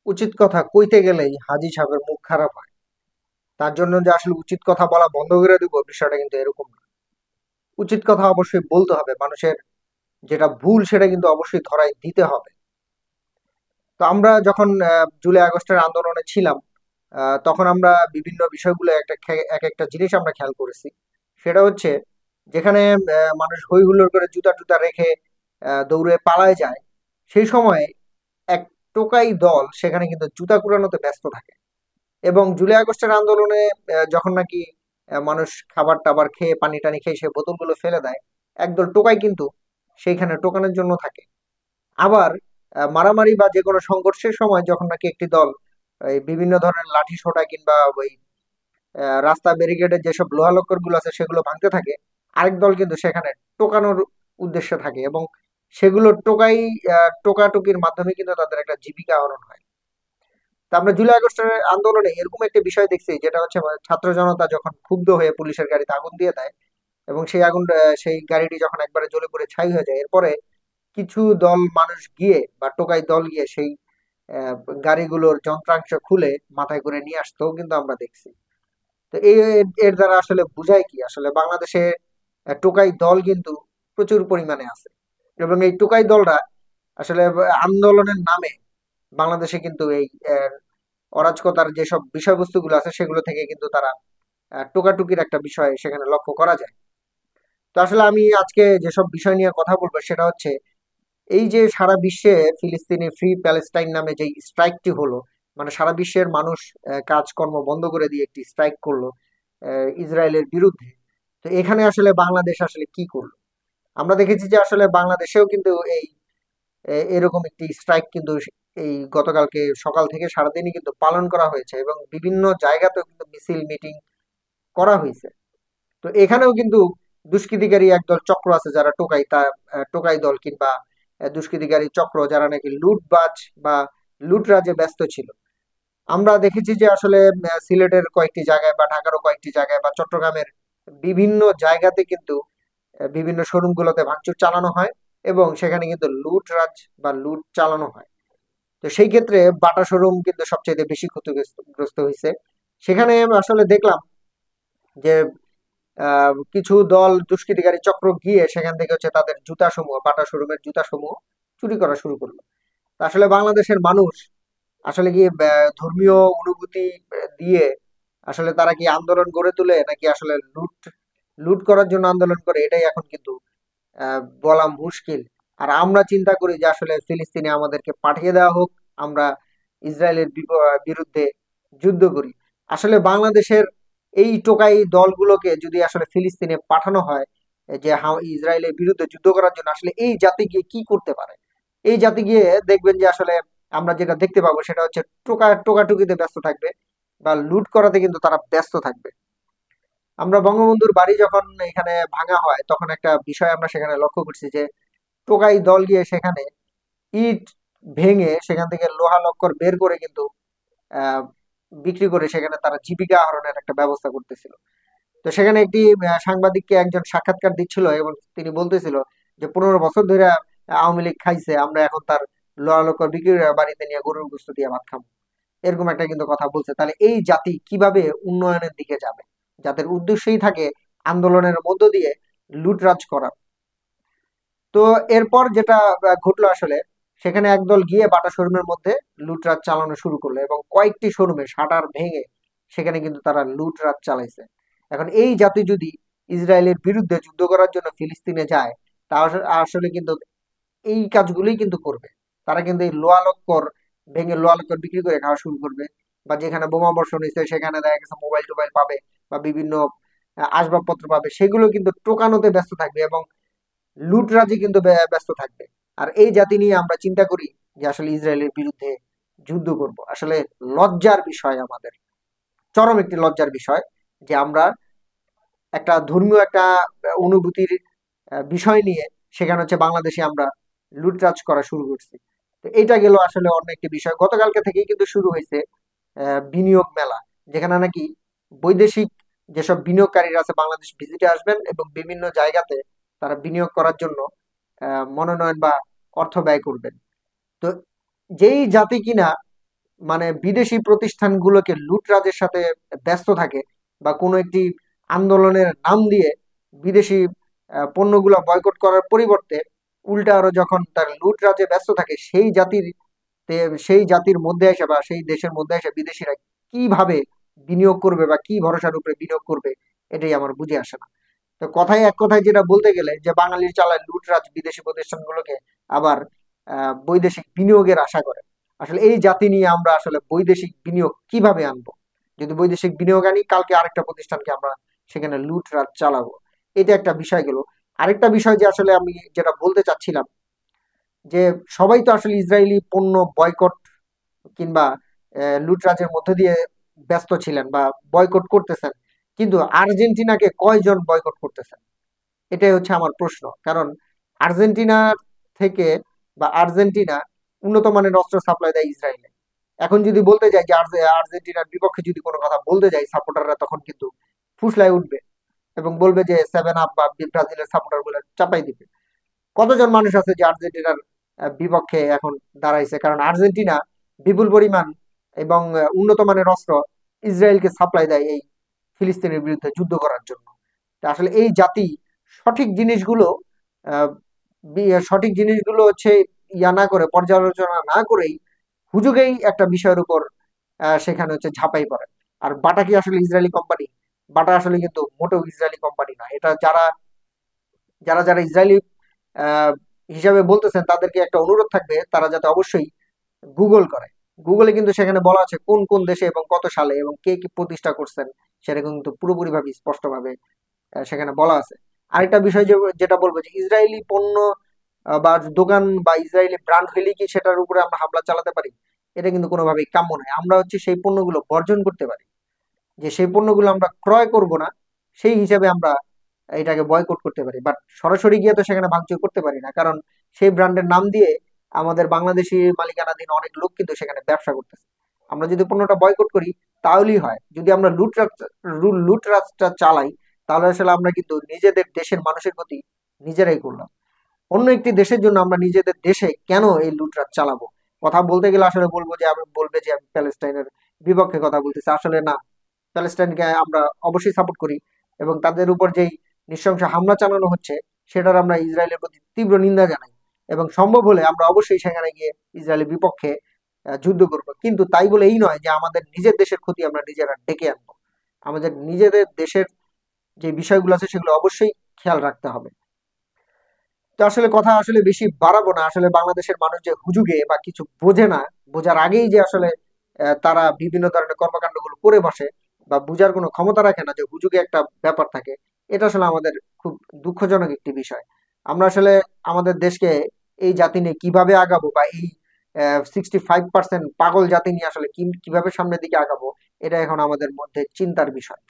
উচিত কথা কইতে গেলেই হাজি সাহেবের মুখ খারাপ হয়। তার জন্য যে আসলে উচিত কথা বলা বন্ধ করে দিব বিষয়টা কিন্তু এরকম না। উচিত কথা অবশ্যই বলতে হবে। মানুষের যেটা ভুল সেটা কিন্তু অবশ্যই ধরায় দিতে হবে। তো আমরা যখন জুলাই আগস্টের আন্দোলনে ছিলাম, তখন আমরা বিভিন্ন বিষয়গুলো এক একটা জিনিস আমরা খেয়াল করেছি। সেটা হচ্ছে যেখানে মানুষ হই হুল্লোড় করে জুতা টুতা রেখে দৌড়ে পালায় যায়, সেই সময় এক টোকাই দল সেখানে কিন্তু জুতা কুড়ানোতে ব্যস্ত থাকে। এবং জুলাই আগস্টের আন্দোলনে যখন নাকি মানুষ খাবার টাবার খেয়ে পানি টানি খেয়ে সে বোতলগুলো ফেলে দেয়, একদল টোকাই কিন্তু সেইখানে টোকানোর জন্য থাকে। আবার মারামারি বা যে কোনো সংঘর্ষের সময় যখন নাকি একটি দল এই বিভিন্ন ধরনের লাঠি সোটা কিংবা ওই রাস্তা ব্যারিকেডের যেসব লোহালক্কর গুলো আছে সেগুলো ভাঙতে থাকে, আরেক দল কিন্তু সেখানে টোকানোর উদ্দেশ্যে থাকে এবং সেগুলো টোকাটুকির মাধ্যমে কিন্তু তাদের একটা জীবিকা আহরণ হয়। তা আমরা জুলাই আগস্টের আন্দোলনে এরকম একটা বিষয় দেখছি, যেটা হচ্ছে ছাত্র জনতা যখন ক্ষুব্ধ হয়ে পুলিশের গাড়িতে আগুন দিয়ে দেয় এবং সেই গাড়িটি যখন একবারে জ্বলে পুড়ে ছাই হয়ে যায়, এরপরে কিছু দল মানুষ গিয়ে বা টোকাই দল গিয়ে সেই আহ, গাড়িগুলোর যন্ত্রাংশ খুলে মাথায় করে নিয়ে আসতেও কিন্তু আমরা দেখছি। তো এর দ্বারা আসলে বুঝায় কি, আসলে বাংলাদেশে টোকাই দল কিন্তু প্রচুর পরিমাণে আছে এবং এই টোকাই দলরা আসলে আন্দোলনের নামে বাংলাদেশে কিন্তু এই অরাজকতার যেসব বিষয়বস্তুগুলো আছে সেগুলো থেকে কিন্তু তারা টোকাটুকির একটা বিষয় সেখানে লক্ষ্য করা যায়। তো আসলে আমি আজকে যেসব বিষয় নিয়ে কথা বলবো সেটা হচ্ছে এই যে সারা বিশ্বে ফিলিস্তিনি ফ্রি প্যালেস্টাইন নামে যে স্ট্রাইকটি হলো, মানে সারা বিশ্বের মানুষ কাজকর্ম বন্ধ করে দিয়ে একটি স্ট্রাইক করলো ইসরায়েলের বিরুদ্ধে। তো এখানে আসলে বাংলাদেশ আসলে কি করলো? আমরা দেখেছি যে আসলে বাংলাদেশেও কিন্তু এই এরকম একটি স্ট্রাইক কিন্তু এই গতকালকে সকাল থেকে সারাদিনই কিন্তু পালন করা হয়েছে এবং বিভিন্ন জায়গাতেও কিন্তু মিছিল মিটিং করা হয়েছে। তো এখানেও কিন্তু দুষ্কৃতিকারী একদল চক্র আছে যারা টোকাই দল কিংবা দুষ্কৃতিকারী চক্র যারা নাকি লুটবাজ বা লুটরাজে ব্যস্ত ছিল। আমরা দেখেছি যে আসলে সিলেটের কয়েকটি জায়গায় বা ঢাকারও কয়েকটি জায়গায় বা চট্টগ্রামের বিভিন্ন জায়গাতে কিন্তু বিভিন্ন শোরুম গুলোতে ভাঙচুর চালানো হয় এবং সেখানে কিন্তু লুটরাজ বা লুট চালানো হয়। তো সেই ক্ষেত্রে বাটা শোরুম কিন্তু সবচেয়ে বেশি ক্ষতিগ্রস্ত হয়েছে। সেখানে আসলে দেখলাম যে কিছু দল দুষ্কৃতিকারী চক্র গিয়ে সেখান থেকে হচ্ছে তাদের জুতা সমূহ, বাটা শোরুমের জুতা সমূহ চুরি করা শুরু করলো। তা আসলে বাংলাদেশের মানুষ আসলে কি ধর্মীয় অনুভূতি দিয়ে আসলে তারা কি আন্দোলন গড়ে তোলে নাকি আসলে লুট লুট করার জন্য আন্দোলন করে, এটাই এখন কিন্তু বলা মুশকিল। আর আমরা চিন্তা করি যে আসলে ফিলিস্তিনে আমাদেরকে পাঠিয়ে দেওয়া হোক, আমরা ইসরায়েলের বিরুদ্ধে যুদ্ধ করি। আসলে বাংলাদেশের এই টোকাই দলগুলোকে যদি আসলে ফিলিস্তিনে পাঠানো হয় যে ইসরায়েলের বিরুদ্ধে যুদ্ধ করার জন্য, আসলে এই জাতি গিয়ে কি করতে পারে? এই জাতি গিয়ে দেখবেন যে আসলে আমরা যেটা দেখতে পাবো সেটা হচ্ছে টোকাটুকিতে ব্যস্ত থাকবে বা লুট করাতে কিন্তু তারা ব্যস্ত থাকবে। আমরা বঙ্গবন্ধুর বাড়ি যখন এখানে ভাঙা হয় তখন একটা বিষয় আমরা সেখানে লক্ষ্য করছি যে টোকাই দল গিয়ে সেখানে ইট ভেঙে সেখান থেকে লোহা লক্কর বের করে কিন্তু আহ, বিক্রি করে সেখানে তারা জীবিকা আহরণের একটা ব্যবস্থা করতেছিল। তো সেখানে একটি সাংবাদিককে একজন সাক্ষাৎকার দিচ্ছিল এবং তিনি বলতেছিল যে 15 বছর ধরে আওয়ামী লীগ খাইছে, আমরা এখন তার লোহা লক্কর বিক্রি করে বাড়িতে নিয়ে গরুর গোস্ত দিয়ে ভাত খাবো। এরকম একটা কিন্তু কথা বলছে। তাহলে এই জাতি কিভাবে উন্নয়নের দিকে যাবে, যাদের উদ্দেশ্যই থাকে আন্দোলনের মধ্য দিয়ে লুটরাজ করা? তো এরপর যেটা ঘটলো আসলে, সেখানে একদল গিয়ে বাটা শোরুমের মধ্যে লুটরাজ চালানো শুরু করলো এবং কয়েকটি শোরুমে শাটার ভেঙে সেখানে কিন্তু তারা লুটরাজ চালাইছে। এখন এই জাতি যদি ইসরায়েলের বিরুদ্ধে যুদ্ধ করার জন্য ফিলিস্তিনে যায়, তা আসলে কিন্তু এই কাজগুলোই কিন্তু করবে। তারা কিন্তু এই লোহা লক্কর বিক্রি করে খাওয়া শুরু করবে, বা যেখানে বোমা বর্ষণ হয়েছে সেখানে দেখা গেছে মোবাইল টোবাইল পাবে বা বিভিন্ন আসবাবপত্র পাবে, সেগুলো কিন্তু টোকানোতে ব্যস্ত থাকবে এবং লুটরাজি কিন্তু ব্যস্ত থাকবে। আর এই জাতি নিয়ে আমরা চিন্তা করি যে আসলে ইসরায়েলের বিরুদ্ধে যুদ্ধ করব। আসলে লজ্জার বিষয় আমাদের, চরম একটি লজ্জার বিষয় যে আমরা একটা ধর্মীয় একটা অনুভূতির বিষয় নিয়ে সেখানে হচ্ছে বাংলাদেশে আমরা লুটরাজ করা শুরু করছি। তো এটা গেল আসলে অন্য একটি বিষয়। গতকালকে থেকেই কিন্তু শুরু হয়েছে বিনিয়োগ মেলা, যেখানে নাকি বৈদেশিক যেসব বিনিয়োগকারীরা আছে বাংলাদেশ ভিজিটে আসবেন এবং বিভিন্ন জায়গাতে তারা বিনিয়োগ করার জন্য মনোনয়ন বা অর্থ ব্যয় করবেন। তো যেই জাতি কিনা মানে বিদেশি প্রতিষ্ঠানগুলোকে লুটরাজের সাথে ব্যস্ত থাকে, বা কোনো একটি আন্দোলনের নাম দিয়ে বিদেশি পণ্যগুলো বয়কট করার পরিবর্তে উল্টা আরো যখন তার লুটরাজে ব্যস্ত থাকে, সেই জাতির মধ্যে এসে বা সেই দেশের মধ্যে এসে বিদেশিরা কিভাবে বিনিয়োগ করবে বা কি ভরসার উপরে বিনিয়োগ করবে, এটাই আমার বুঝে আসে না। তো কথায় এক কথায় যেটা বলতে গেলে, যে বাঙালির চালায় লুটরাজ বিদেশি প্রতিষ্ঠানগুলোকে আবার বৈদেশিক বিনিয়োগের আশা করে। আসলে এই জাতি নিয়ে আমরা আসলে বৈদেশিক বিনিয়োগ কিভাবে আনবো? যদি বৈদেশিক বিনিয়োগ আনি, কালকে আরেকটা প্রতিষ্ঠানকে আমরা সেখানে লুটরাজ চালাবো। এটা একটা বিষয় গেল। আরেকটা বিষয় যে আসলে আমি যেটা বলতে চাচ্ছিলাম, যে সবাই তো আসলে ইসরায়েলি পণ্য বয়কট কিংবা লুটরাজের মধ্য দিয়ে ব্যস্ত ছিলেন বা বয়কট করতেছেন, কিন্তু আর্জেন্টিনাকে কয়জন বয়কট করতেছেন? এটাই হচ্ছে আমার প্রশ্ন। কারণ আর্জেন্টিনার থেকে বা আর্জেন্টিনা উন্নত মানের অস্ত্র সাপ্লাই দেয় ইসরায়েলে। এখন যদি বলতে যাই যে আর্জেন্টিনার বিপক্ষে যদি কোনো কথা বলতে যাই, সাপোর্টাররা তখন কিন্তু ফুসলায় উঠবে এবং বলবে যে 7 আপ বা ব্রাজিলের সাপোর্টার গুলো চাপাই দিবে। কতজন মানুষ আছে যে আর্জেন্টিনার বিপক্ষে এখন দাঁড়াইছে? কারণ আর্জেন্টিনা বিপুল পরিমাণ এবং উন্নত মানের অস্ত্র ইসরায়েলকে সাপ্লাই দেয় এই ফিলিস্তিনের বিরুদ্ধে যুদ্ধ করার জন্য। তা আসলে এই জাতি সঠিক জিনিসগুলো আহ, সঠিক জিনিসগুলো হচ্ছে ইয়া না করে, পর্যালোচনা না করেই হুজুগেই একটা বিষয়ের উপর সেখানে হচ্ছে ঝাঁপাই পড়ে। আর বাটা কি আসলে ইসরায়েলি কোম্পানি? বাটা আসলে কিন্তু মোটেও ইসরায়েলি কোম্পানি না। এটা যারা যারা যারা ইসরায়েলি আহ, হিসাবে বলতেছেন, তাদেরকে একটা অনুরোধ থাকবে তারা যাতে অবশ্যই গুগল করে। গুগলে কিন্তু সেখানে বলা আছে কোন কোন দেশে এবং কত সালে এবং কে কি প্রতিষ্ঠা করছেন, সেটা কিন্তু পুরোপুরি ভাবে স্পষ্টভাবে সেখানে বলা আছে। আরেকটা বিষয় যেটা বলবো, যে ইসরায়েলি পণ্য বা দোকান বা ইসরায়েলি ব্র্যান্ড হলে কি সেটার উপরে আমরা হামলা চালাতে পারি? এটা কিন্তু কোনোভাবেই কাম্য নয়। আমরা হচ্ছে সেই পণ্যগুলো বর্জন করতে পারি, যে সেই পণ্যগুলো আমরা ক্রয় করব না, সেই হিসাবে আমরা এটাকে বয়কট করতে পারি। বাট সরাসরি গিয়ে তো সেখানে ভাঙচুর করতে পারি না, কারণ সেই ব্র্যান্ডের নাম দিয়ে আমাদের বাংলাদেশি মালিকানাধীন অনেক লোক কিন্তু সেখানে ব্যবসা করতেছে। আমরা যদি পণ্যটা বয়কট করি তাহলেই হয়। যদি আমরা লুটরাজটা চালাই, তাহলে আসলে আমরা কিন্তু নিজেদের দেশের মানুষের ক্ষতি নিজেরাই করলাম। অন্য একটি দেশের জন্য আমরা নিজেদের দেশে কেন এই লুটরাজ চালাবো? কথা বলতে গেলে আসলে বলবে যে আমি প্যালেস্টাইনের বিপক্ষে কথা বলতেছি। আসলে না, প্যালেস্টাইনকে আমরা অবশ্যই সাপোর্ট করি, এবং তাদের উপর যেই নৃশংস হামলা চালানো হচ্ছে সেটার আমরা ইসরায়েলের প্রতি তীব্র নিন্দা জানাই, এবং সম্ভব হলে আমরা অবশ্যই সেখানে গিয়ে ইসরায়েলের বিপক্ষে যুদ্ধ করব। কিন্তু তাই বলে এই নয় যে আমাদের নিজের দেশের ক্ষতি আমরা নিজেরা ডেকে আনবো। আমাদের নিজেদের দেশের যে বিষয়গুলো আছে সেগুলো অবশ্যই খেয়াল রাখতে হবে। তো আসলে কথা আসলে বেশি বাড়াবো না। আসলে বাংলাদেশের মানুষ যে হুজুগে বা কিছু বোঝে না, বোঝার আগেই যে আসলে তারা বিভিন্ন ধরনের কর্মকাণ্ডগুলো করে বসে, বা বুঝার কোনো ক্ষমতা রাখে না যে হুজুগে একটা ব্যাপার থাকে, এটা আসলে আমাদের খুব দুঃখজনক একটি বিষয়। আমরা আসলে আমাদের দেশকে এই জাতি নিয়ে কিভাবে আগাবো, বা এই 65% পাগল জাতি নিয়ে আসলে কিভাবে সামনের দিকে আগাবো, এটা এখন আমাদের মধ্যে চিন্তার বিষয়।